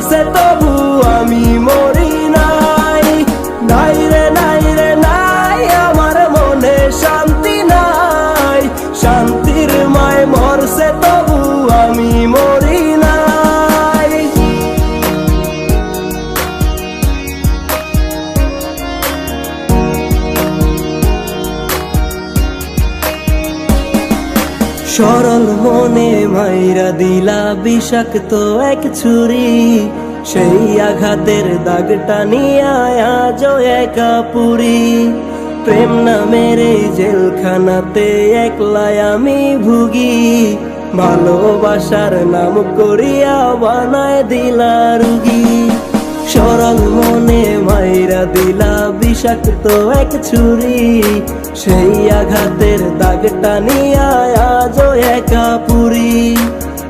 মরছে তবু আমি মরি নাই। নাই রে নাই রে নাই, আমার মনে শান্তি নাই। শান্তির মায় মরছে তবু আমি মরি নাই। সরল মনে মাইরা দিলা বিষাক্ত এক ছুরি। সেই আঘাতের দাগটা নিয়ে আজও একা পুরি। প্রেম নামের এই জেলখানাতে একলাই আমি ভুগি। ভালোবাসার নাম করিয়া বানায় দিলা রুগী। সরল মনে মাইরা দিলা বিষাক্ত এক ছুরি। সেই আঘাতের দাগটা নিয়ে আজও একা পুরি।